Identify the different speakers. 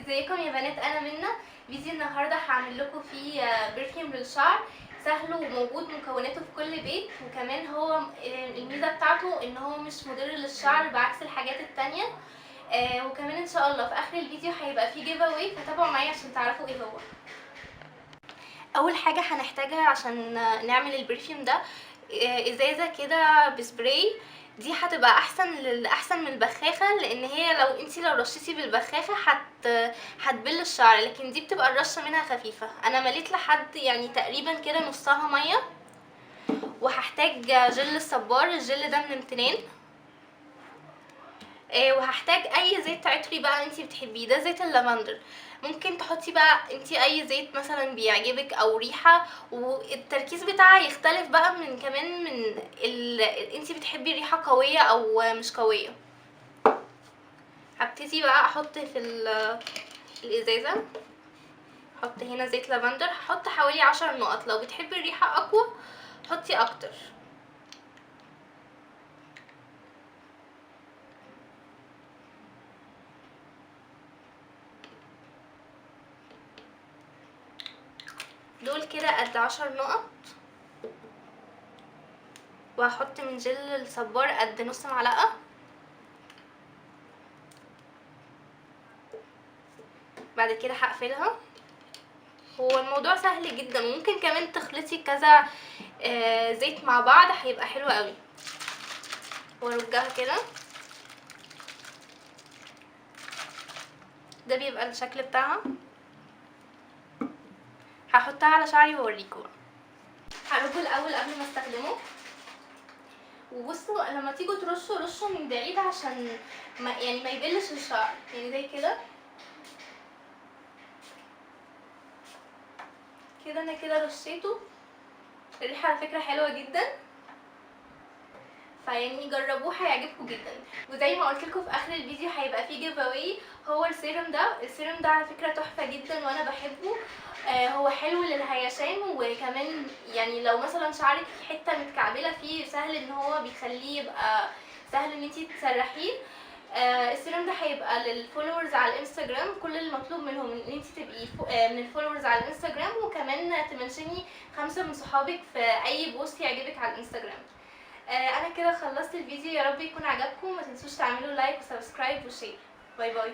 Speaker 1: ازيكم يا بنات؟ انا منى. فيديو النهارده هعمل لكم فيه برفيوم للشعر سهل وموجود مكوناته في كل بيت، وكمان هو الميزه بتاعته ان هو مش مضر للشعر بعكس الحاجات التانية. وكمان ان شاء الله في اخر الفيديو هيبقى فيه جيف اواي، فتابعوا معايا عشان تعرفوا ايه هو. اول حاجه هنحتاجها عشان نعمل البرفيوم ده ازازه كده بسبراي. دي هتبقى احسن من البخاخه، لان هي لو رشيتي بالبخاخه هتبل الشعر، لكن دي بتبقى الرشه منها خفيفه. انا مليت لحد يعني تقريبا كده نصها ميه. وهحتاج جل الصبار، الجل ده من امتنان. وهحتاج اي زيت عطري بقى انتي بتحبيه، ده زيت اللافندر. ممكن تحطي بقى انتي اي زيت مثلا بيعجبك او ريحه، والتركيز بتاعها يختلف بقى من كمان من انتي بتحبي ريحه قويه او مش قويه. هبتدي بقى احط في الازازه. احط هنا زيت لافندر، هحط حوالي 10 نقط. لو بتحبي الريحه اقوى حطي اكتر. دول كده قد 10 نقط. وهحط من جل الصبار قد نص معلقه. بعد كده هقفلها. هو الموضوع سهل جدا، وممكن كمان تخلطي كذا زيت مع بعض، هيبقى حلو قوي. وارجها كده. ده بيبقى الشكل بتاعها. هحطها على شعري واوريكم. هرجه الاول قبل ما استخدمه. وبصوا لما تيجوا ترشوا رشوا من بعيد عشان ما يبلش الشعر، يعني زي كده. كده انا كده رشيته. الريحه على فكره حلوه جدا، فيعني جربوه هيعجبكم جدا. وزي ما قلت لكم في اخر الفيديو هيبقى فيه جيف اواي. هو السيرم ده على فكره تحفه جدا وانا بحبه. هو حلو للهيشان، وكمان يعني لو مثلا شعرك في حته متكعبله فيه سهل ان هو بيخليه يبقى سهل ان انتي تسرحيه. السيرم ده هيبقى للفولورز على الانستجرام. كل المطلوب منهم ان انتي تبقي من الفولورز على الانستجرام، وكمان تمنشني 5 من صحابك في اي بوست يعجبك على الانستجرام. انا كده خلصت الفيديو، يا رب يكون عجبكم. ما تنسوش تعملوا لايك وسبسكرايب وشير. باي باي.